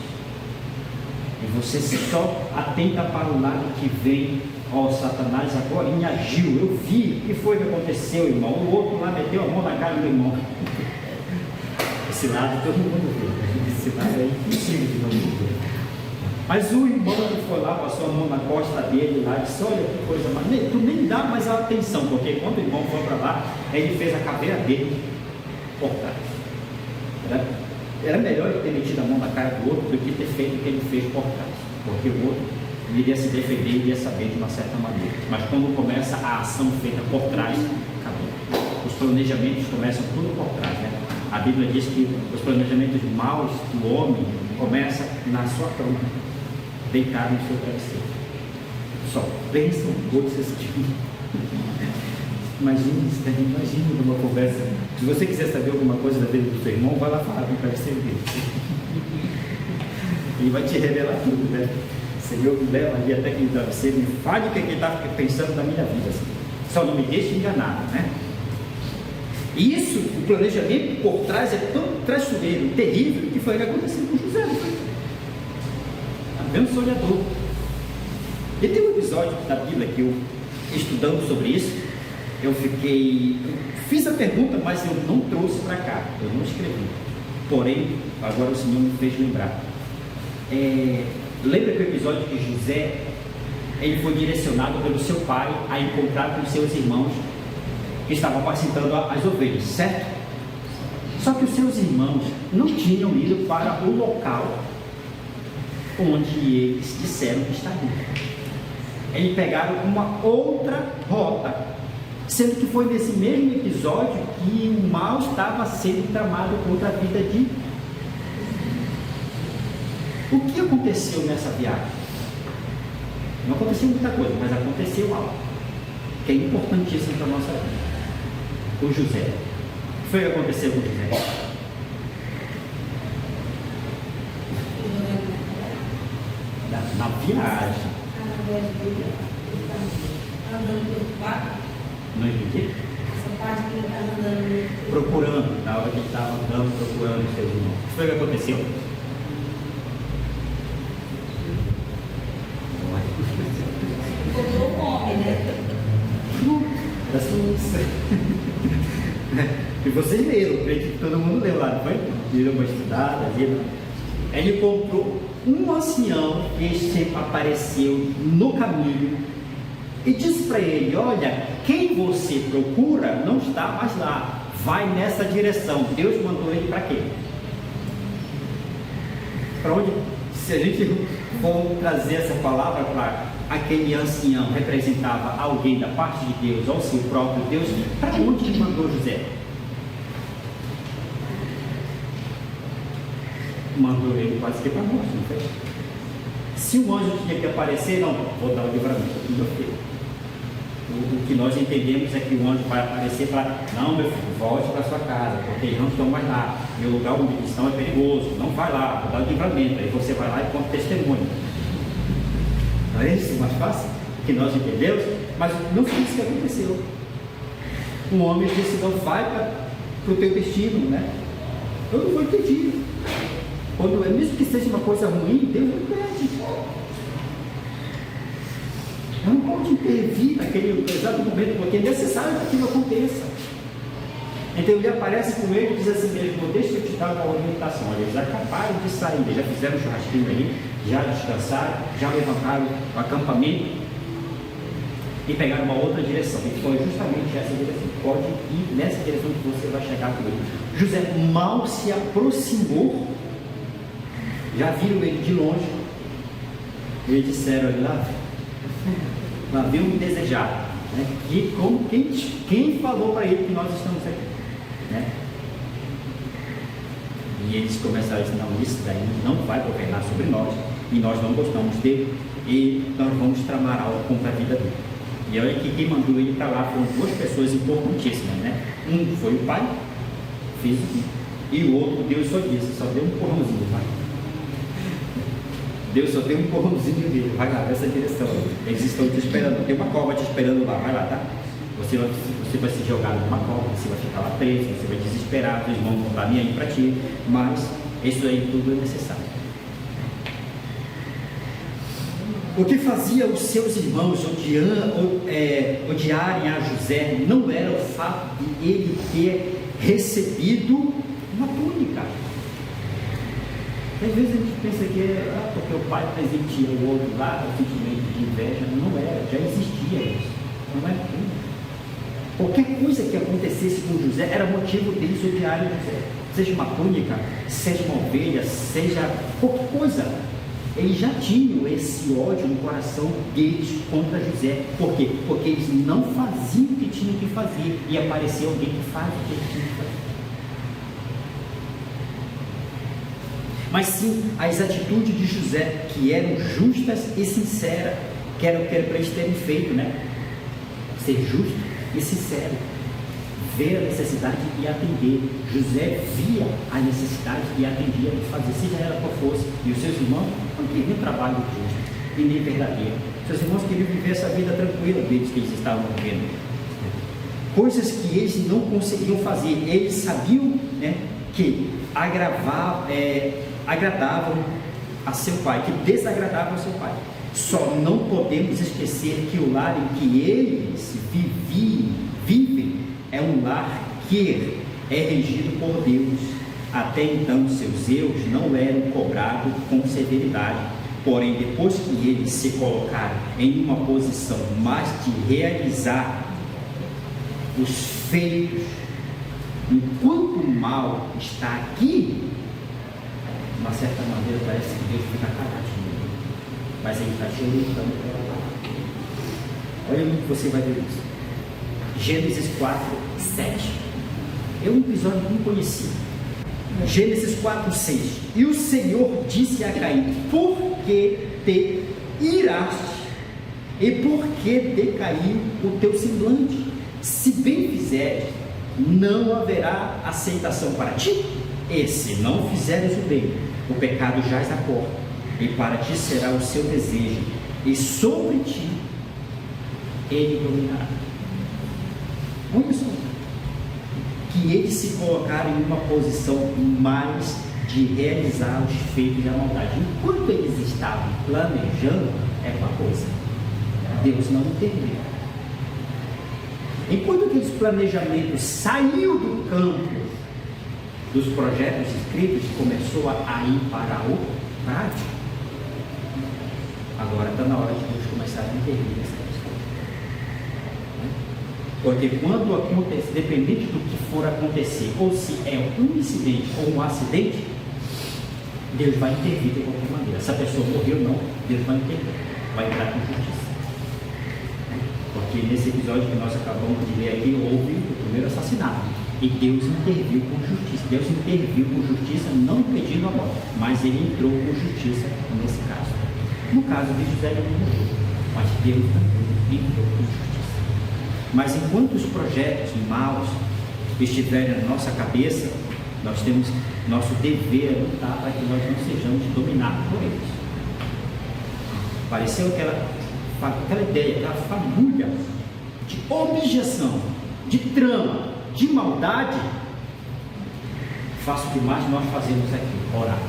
E você só atenta para o lado que vem. Ó, Satanás agora agiu. Eu vi o que foi que aconteceu, irmão. O outro lá meteu a mão na cara do irmão. Esse lado todo mundo vê. Esse lado é impossível de não ver. Mas o irmão que foi lá, passou a mão na costa dele lá e disse, olha que coisa, mas tu nem dá mais atenção, porque quando o irmão foi para lá, ele fez a caveira dele por trás. Era melhor ele ter metido a mão na cara do outro do que ter feito o que ele fez por trás, porque o outro iria se defender e iria saber de uma certa maneira. Mas quando começa a ação feita por trás, acabou. Os planejamentos começam tudo por trás, né? A Bíblia diz que os planejamentos maus do homem começam na sua cama, deitado no seu travesseiro. Só pensam coisas que... Imagina numa conversa. Se você quiser saber alguma coisa da vida do seu irmão, vai lá falar com o travesseiro dele. Ele vai te revelar tudo, né? Senhor, me leva ali até aquele travesseiro, me fale o que ele está pensando na minha vida. Assim. Só não me deixe enganado, né? E isso, o planejamento por trás é tão traiçoeiro, terrível, que foi o que aconteceu com José. Vendo sonhador. E tem um episódio da Bíblia que eu, estudando sobre isso, eu fiz a pergunta, mas eu não trouxe para cá, eu não escrevi. Porém, agora o Senhor me fez lembrar. Lembra que o episódio que José, ele foi direcionado pelo seu pai a encontrar com seus irmãos que estavam apacentando as ovelhas, certo? Só que os seus irmãos não tinham ido para o local onde eles disseram que estavam. Eles pegaram uma outra rota, sendo que foi nesse mesmo episódio que o mal estava sendo tramado contra a vida de... O que aconteceu nessa viagem? Não aconteceu muita coisa, mas aconteceu algo que é importantíssimo para a nossa vida. O José. O que foi que aconteceu com o José? Na viagem. Não entendi? Procurando, na hora que ele estava andando, procurando os seus irmãos. O que foi que aconteceu? E vocês leram, acredito que todo mundo leu lá, não foi? Viram uma estudada, viram? Ele comprou um ancião que apareceu no caminho e disse para ele: olha, quem você procura não está mais lá, vai nessa direção. Deus mandou ele para quê? Para onde? Se a gente for trazer essa palavra para aquele ancião, representava alguém da parte de Deus, ou seu próprio Deus, para onde ele mandou José? Mandou ele quase que para a morte, não foi? Se o anjo tinha que aparecer, não, vou dar o livramento do meu filho. O que nós entendemos é que o anjo vai aparecer para, não, meu filho, volte para sua casa, porque eles não estão mais lá, meu lugar onde eles estão é perigoso, não vai lá, vou dar o livramento, aí você vai lá e conta testemunho. Não é isso mais fácil? Que nós entendemos, mas não foi isso que aconteceu. Um homem disse: não, vai para o teu destino, né? Eu não vou entendi. Quando, mesmo que seja uma coisa ruim, Deus não pede. Não pode intervir naquele exato momento, porque é necessário que aquilo aconteça. Então ele aparece com ele e diz assim mesmo: deixa eu te dar uma orientação. Olha, eles acabaram de sair, eles já fizeram um churrasquinho aí, já descansaram, já levantaram o acampamento e pegaram uma outra direção. E foi justamente essa direção. Pode ir nessa direção que você vai chegar com ele. José mal se aproximou, já viram ele de longe, e eles disseram: olha, lá vem um desejado, né? E como quem falou para ele que nós estamos aqui, né? E eles começaram a dizer: não, isso daí não vai governar sobre nós, e nós não gostamos dele, e nós vamos tramar algo contra a vida dele. E olha que quem mandou ele para lá foram duas pessoas importantíssimas, né? Um foi o pai físico, e o outro Deus só disse, só deu um empurrãozinho, pai. Deus só deu um empurrãozinho dele, vai lá nessa direção, eles estão te esperando, tem uma cova te esperando lá, vai lá, tá? Você vai se jogar numa cova, você vai ficar lá preso, você vai desesperar, eles vão voltar nem aí para ti, mas isso aí tudo é necessário. O que fazia os seus irmãos odiarem a José não era o fato de ele ter recebido uma túnica. Às vezes a gente pensa que é porque o pai presentia o outro lá, o sentimento de inveja. Não era, já existia isso. Não é túnica. Qualquer coisa que acontecesse com José era motivo deles odiarem José. Seja uma túnica, seja uma ovelha, seja qualquer coisa. Eles já tinham esse ódio no coração deles contra José. Por quê? Porque eles não faziam o que tinham que fazer e apareceu alguém que faz o que eles tinham que fazer. Mas sim, as atitudes de José, que eram justas e sinceras, que era o que era para eles terem feito, né? Ser justo e sincero, ver a necessidade e atender. José via a necessidade e atendia de fazer, seja ela qual fosse, e os seus irmãos não queriam trabalho justo e nem verdadeiro. Seus irmãos queriam viver essa vida tranquila deles que eles estavam vivendo, coisas que eles não conseguiam fazer. Eles sabiam, né, que agradavam a seu pai, que desagradavam a seu pai. Só não podemos esquecer que o lar em que eles vivem é um lar que é regido por Deus. Até então seus erros não eram cobrados com severidade, porém depois que eles se colocaram em uma posição mais de realizar os feitos, enquanto o mal está aqui, de uma certa maneira parece que Deus fica calado, mas ele está te orientando para lá. Olha como você vai ver isso. Gênesis 4, 7. É um episódio muito conhecido. Gênesis 4, 6. E o Senhor disse a Caim: por que te iraste? E por que decaiu o teu semblante? Se bem fizeres, não haverá aceitação para ti. E se não fizeres o bem, o pecado jaz à porta, e para ti será o seu desejo, e sobre ti ele dominará. Olha só, que eles se colocaram em uma posição mais de realizar os feitos da maldade. Enquanto eles estavam planejando, é uma coisa, Deus não entendeu. Enquanto aqueles planejamentos saiu do campo dos projetos escritos e começou a ir para o prático, agora está na hora de Deus começar a intervir nessa questão. Porque quando acontece, dependente do que for acontecer, ou se é um incidente ou um acidente, Deus vai intervir de qualquer maneira. Se a pessoa morreu, não, Deus vai intervir, vai entrar com justiça. Porque nesse episódio que nós acabamos de ler aqui, houve o primeiro assassinato, e Deus interviu com justiça. Deus interviu com justiça, não pedindo a morte, mas ele entrou com justiça nesse caso. No caso de José, ele não morreu, mas Deus também entrou com justiça. Mas enquanto os projetos maus estiverem na nossa cabeça, nós temos nosso dever é lutar para que nós não sejamos dominados por eles. Pareceu aquela ideia, aquela fagulha de objeção, de trama, de maldade. Faça o que mais nós fazemos aqui, orar.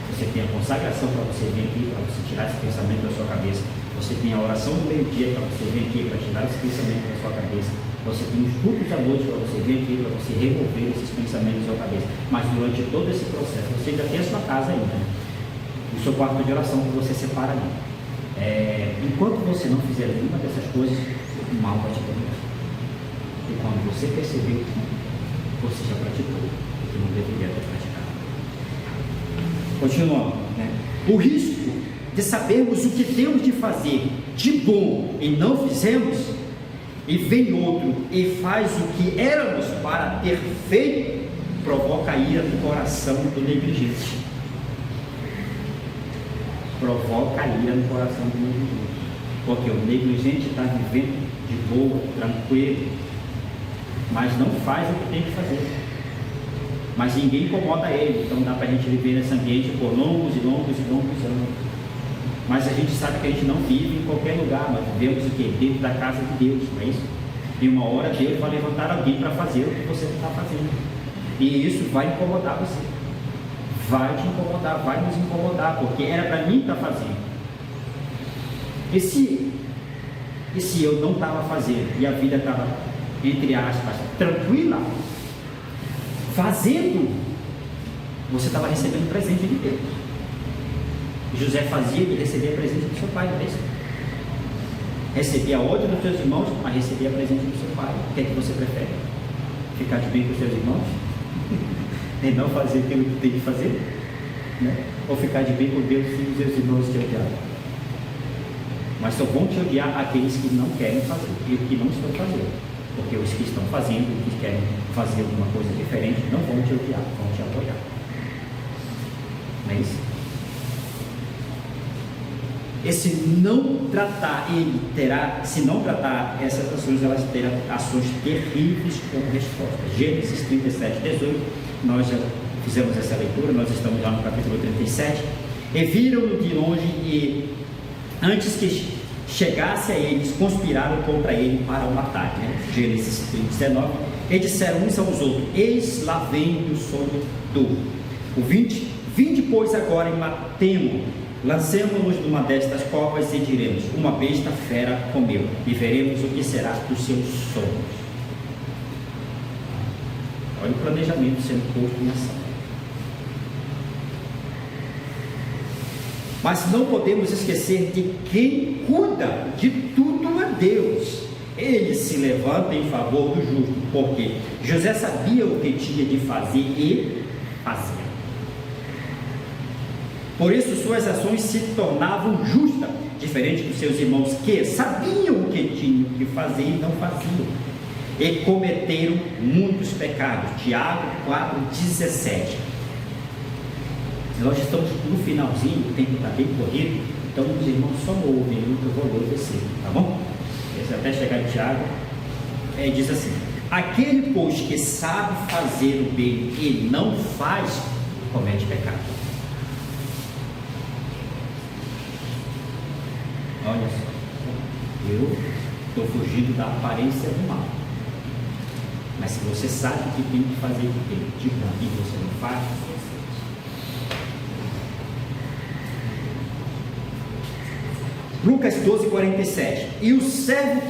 Você tem a consagração para você vir aqui, para você tirar esse pensamento da sua cabeça. Você tem a oração do meio-dia para você vir aqui, para tirar esse pensamento da sua cabeça. Você tem os cultos da noite para você vir aqui, para você remover esses pensamentos da sua cabeça. Mas durante todo esse processo, você ainda tem a sua casa ainda, o seu quarto de oração que você separa ali. Enquanto você não fizer nenhuma dessas coisas, o mal vai te dominar. E quando você perceber, você já praticou o que não deveria ter praticado. Continuando, né? O risco de sabermos o que temos de fazer de bom e não fizemos, e vem outro e faz o que éramos para ter feito, provoca a ira no coração do negligente. Provoca a ira no coração do negligente. Porque o negligente está vivendo de boa, tranquilo, mas não faz o que tem que fazer. Mas ninguém incomoda ele, então dá para a gente viver nesse ambiente por longos e longos e longos anos. Mas a gente sabe que a gente não vive em qualquer lugar, nós vivemos o quê? Dentro da casa de Deus, não é isso? E uma hora Deus vai levantar alguém para fazer o que você não está fazendo. E isso vai incomodar você. Vai te incomodar, vai nos incomodar, porque era para mim estar fazendo. E se eu não estava fazendo, e a vida estava, entre aspas, tranquila, fazendo, você estava recebendo presente de Deus. José fazia e recebia presente do seu pai, não é isso? Recebia ódio dos seus irmãos, mas recebia presente do seu pai. O que é que você prefere? Ficar de bem com os seus irmãos? E não fazer aquilo que tem que fazer? Né? Ou ficar de bem com Deus e os seus irmãos te odiarem? Mas só vão te odiar aqueles que não querem fazer e que não estão fazendo. Porque os que estão fazendo e que querem fazer alguma coisa diferente não vão te odiar, vão te apoiar. Não é isso? se não tratar essas ações, elas terão ações terríveis como resposta. Gênesis 37, 18, nós já fizemos essa leitura, nós estamos lá no capítulo 37, e viram-no de longe e, antes que chegasse a eles, conspiraram contra ele para o matar. Gênesis 19, e disseram uns aos outros: eis lá vem do sono do. O 20, vinde pois agora e matemo, lancemo-nos numa destas covas e diremos: uma besta fera comeu, e veremos o que será dos seus sonhos. Olha o planejamento sendo posto em ação. Mas não podemos esquecer de quem cuida de tudo é Deus. Ele se levanta em favor do justo, porque José sabia o que tinha de fazer e fazia. Por isso suas ações se tornavam justas, diferente dos seus irmãos que sabiam o que tinham que fazer e não faziam, e cometeram muitos pecados. Tiago 4,17. Nós estamos no finalzinho, o tempo está bem corrido, então os irmãos só ouvem o que eu vou ler o versículo, tá bom? Até chegar em Tiago, diz assim: aquele pois que sabe fazer o bem e não faz, comete pecado. Olha só, eu estou fugindo da aparência do mal, mas se você sabe que tem que fazer o bem, tipo, e você não faz, Lucas 12:47. E o servo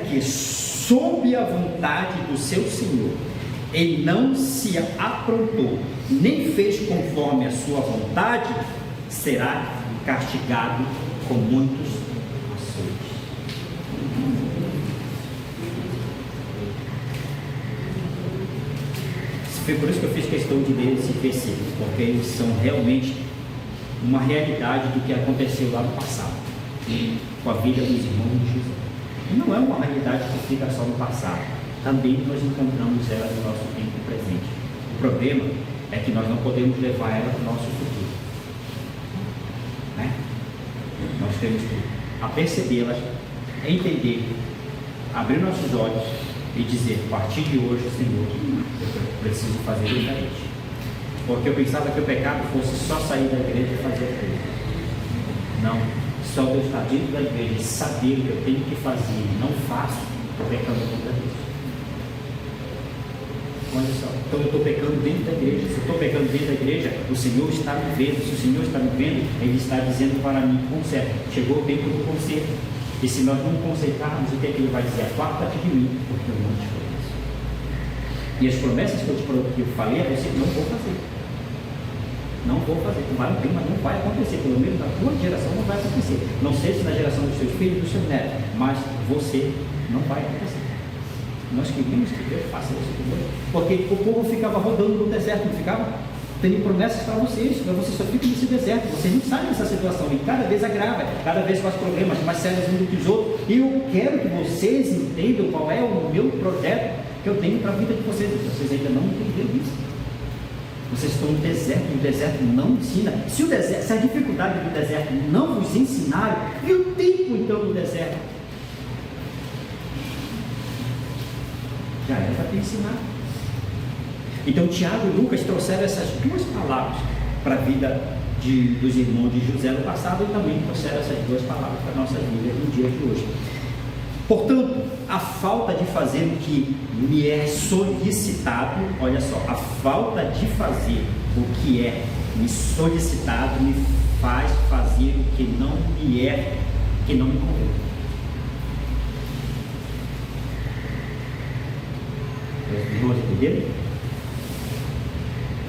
que soube a vontade do seu senhor e não se aprontou, nem fez conforme a sua vontade, será castigado com muitos açoites. Foi por isso que eu fiz questão de ler esses versículos, porque eles são realmente uma realidade do que aconteceu lá no passado, com a vida dos irmãos de José. E não é uma realidade que fica só no passado, também nós encontramos ela no nosso tempo presente. O problema é que nós não podemos levar ela para o nosso futuro, né? Nós temos que percebê-las, entender, abrir nossos olhos e dizer: a partir de hoje, Senhor, eu preciso fazer diferente. Porque eu pensava que o pecado fosse só sair da igreja e fazer coisa. Não, só Deus está dentro da igreja e saber o que eu tenho que fazer e não faço, estou pecando contra Deus. Olha só, então eu estou pecando dentro da igreja. Se eu estou pecando dentro da igreja, o Senhor está me vendo. Se o Senhor está me vendo, Ele está dizendo para mim: conserta. Chegou o tempo do conserto. E se nós não consertarmos, o que é que Ele vai dizer? Aparta-te de mim, porque eu não te conheço. E as promessas que eu falei a você, não vou fazer. Não vou fazer, mas não vai acontecer, pelo menos na tua geração não vai acontecer. Não sei se na geração dos seus filhos e dos seus netos, mas você não vai acontecer. Nós queríamos que Deus faça isso conosco, porque o povo ficava rodando no deserto, não ficava? Tem promessas para vocês, mas vocês só ficam nesse deserto, vocês não saem dessa situação, e cada vez agrava, cada vez mais problemas, mais sérios uns do que os outros, e eu quero que vocês entendam qual é o meu projeto que eu tenho para a vida de vocês. Vocês ainda não entenderam isso. Vocês estão no deserto, e o deserto não ensina. Se a dificuldade do deserto não vos ensinarem, e o tempo então do deserto? Já era para ter ensinado. Então Tiago e Lucas trouxeram essas duas palavras para a vida dos irmãos de José no passado, e também trouxeram essas duas palavras para a nossa vida no dia de hoje. Portanto, a falta de fazer o que me é solicitado, olha só, a falta de fazer o que é me solicitado me faz fazer o que não me convém. Os irmãos entenderam?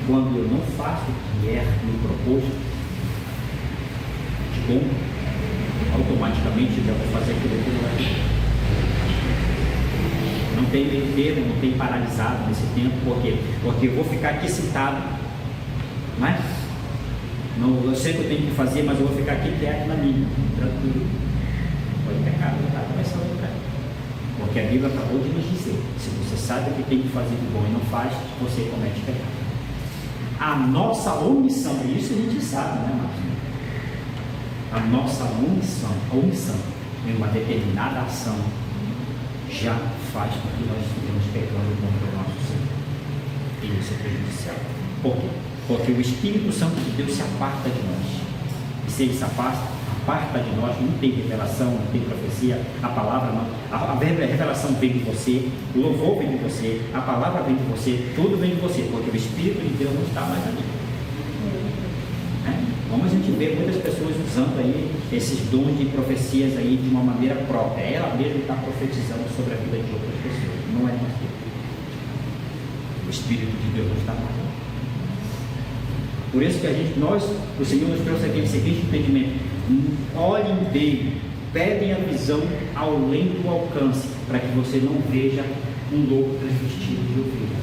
Quando eu não faço o que é me proposto de bom, automaticamente eu já vou fazer aquilo que não é. Não tem meio termo, não tem paralisado nesse tempo, porque eu vou ficar aqui sentado, mas não, eu sei que eu tenho que fazer, mas eu vou ficar aqui quieto na minha, tranquilo. Pode pecar, não está começando a porque a Bíblia acabou de nos dizer: se você sabe o que tem que fazer de bom e não faz, você comete pecado. A nossa omissão, isso a gente sabe, né, Marcos? a nossa omissão em uma determinada ação já faz com que nós estejamos pecando contra o nosso Senhor. E isso é prejudicial. Por quê? Porque o Espírito Santo de Deus se aparta de nós. E se ele se aparta de nós, não tem revelação, não tem profecia, a palavra não. A revelação vem de você, o louvor vem de você, a palavra vem de você, tudo vem de você, porque o Espírito de Deus não está mais ali. Como a gente vê muitas pessoas usando aí esses dons de profecias aí de uma maneira própria, ela mesma está profetizando sobre a vida de outras pessoas, não é mais Deus. O Espírito de Deus não está mais. Por isso que o Senhor nos trouxe aqui esse seguinte entendimento: olhem bem, peguem a visão além do alcance, para que você não veja um louco transvestido de ovelha,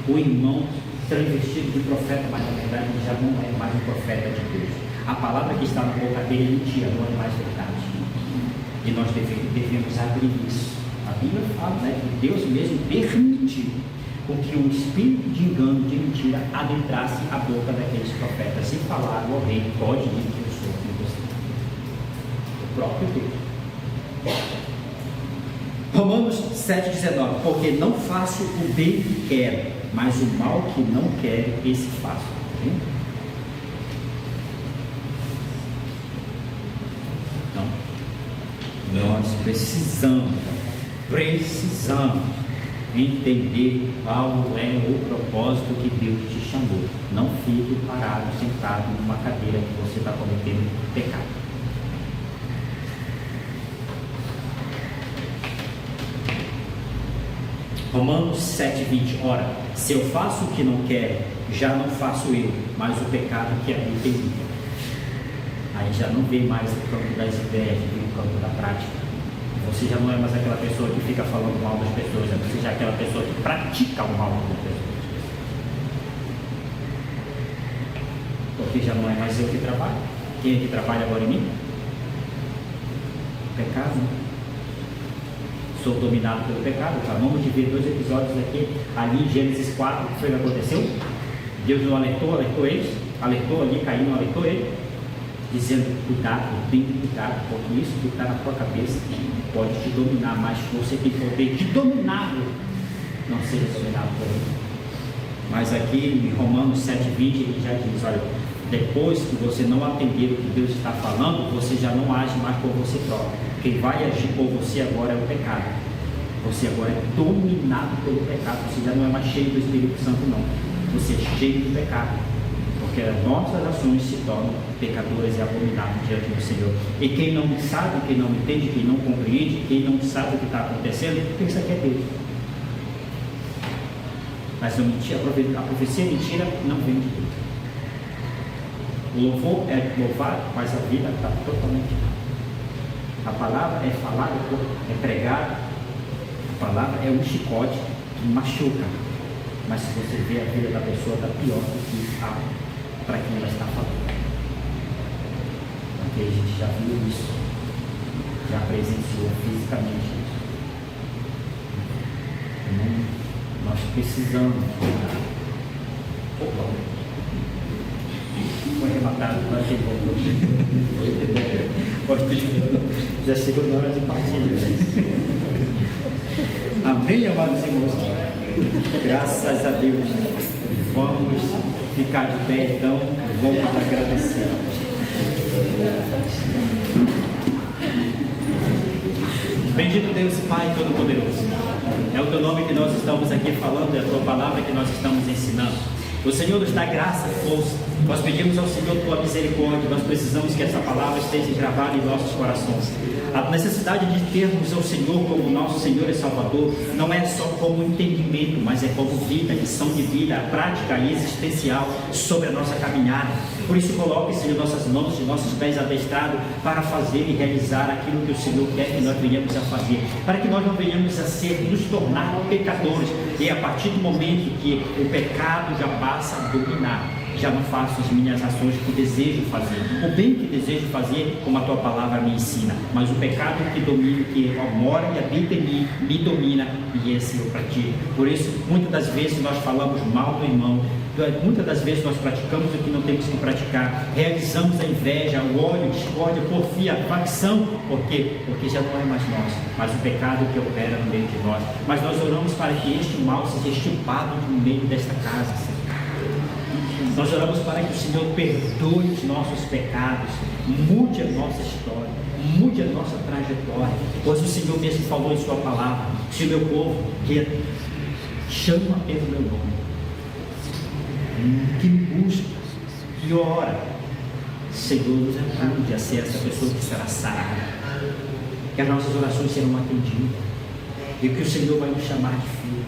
o irmão transvestido de profeta, mas na verdade já não é mais um profeta de Deus. A palavra que está na boca dele é mentira, não é mais verdade. E nós devemos abrir isso. A Bíblia fala, né, que Deus mesmo permitiu com que um espírito de engano, de mentira, adentrasse a boca daqueles profetas e falaram ao rei: pode ir que eu sou com você. O próprio Deus. Romanos 7,19: porque não faço o bem que quero, mas o mal que não quero, esse faço. Então, nós precisamos entender qual é o propósito que Deus te chamou. Não fique parado, sentado numa cadeira que você está cometendo pecado. Romanos 7,20: ora, se eu faço o que não quero, já não faço eu, mas o pecado que habita em mim. Aí já não vem mais o campo das ideias, vem o campo da prática. Você já não é mais aquela pessoa que fica falando mal das pessoas, você já é aquela pessoa que pratica o mal das pessoas. Porque já não é mais eu que trabalho. Quem é que trabalha agora em mim? O pecado. Sou dominado pelo pecado. Acabamos de ver 2 episódios aqui, ali em Gênesis 4, o que foi que aconteceu? Deus não alertou eles, alertou ali, Caim não alertou ele, dizendo: cuidado, tem cuidado, porque isso que está na tua cabeça pode te dominar, mas você tem poder de dominá-lo, não seja dominado por ele. Mas aqui em Romanos 7,20 ele já diz: olha, depois que você não atender o que Deus está falando, você já não age mais por você próprio. Quem vai agir por você agora é o pecado. Você agora é dominado pelo pecado. Você já não é mais cheio do Espírito Santo, não. Você é cheio do pecado, porque as nossas ações se tornam pecadoras e abomináveis diante do Senhor. E quem não sabe, quem não entende, quem não compreende, quem não sabe o que está acontecendo, pensa que é Deus. Mas a profecia mentira não vem de Deus. O louvor é louvado, mas a vida está totalmente errada. A palavra é falada, é pregada. A palavra é um chicote que machuca. Mas se você vê, a vida da pessoa está pior do que para quem ela está falando. Porque a gente já viu isso, já presenciou fisicamente isso. Então, nós precisamos. Foi arrebatado para quem voltou. Já chegou na hora de partir. Amém, amados irmãos? Graças a Deus. Vamos ficar de pé então. Vamos agradecer. Bendito Deus, Pai Todo-Poderoso. É o teu nome que nós estamos aqui falando, é a tua palavra que nós estamos ensinando. O Senhor nos dá graça e força. Nós pedimos ao Senhor tua misericórdia. Nós precisamos que essa palavra esteja gravada em nossos corações. A necessidade de termos ao Senhor como nosso Senhor e Salvador não é só como entendimento, mas é como vida, lição de vida, prática e existencial sobre a nossa caminhada. Por isso coloque, Senhor, nossas mãos e nossos pés adestrados para fazer e realizar aquilo que o Senhor quer que nós venhamos a fazer, para que nós não venhamos a nos tornar pecadores, e a partir do momento que o pecado já passa a dominar, já não faço as minhas ações que desejo fazer, o bem que desejo fazer, como a tua palavra me ensina, mas o pecado que domina, que mora e habita em mim, me domina, e esse eu pratico. Por isso, muitas das vezes nós falamos mal do irmão, Muitas das vezes nós praticamos o que não temos que praticar, realizamos a inveja, o ódio, a discórdia, a porfia, a facção. Por quê? Porque já não é mais nosso, mas o pecado que opera no meio de nós. Mas nós oramos para que este mal seja extirpado no meio desta casa, Senhor. Nós oramos para que o Senhor perdoe os nossos pecados, mude a nossa história, mude a nossa trajetória, pois o Senhor mesmo falou em sua palavra: se o meu povo que chama pelo meu nome, que me busca, que ora, Senhor, nos ajude a ser essa pessoa que será sarada, que as nossas orações serão atendidas, e que o Senhor vai nos chamar de filho,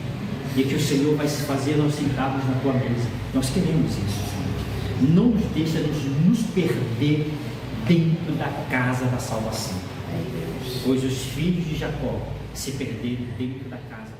e que o Senhor vai se fazer nós sentarmos na tua mesa. Nós queremos isso, Senhor. Não nos deixa nos perder dentro da casa da salvação, pois os filhos de Jacó se perderam dentro da casa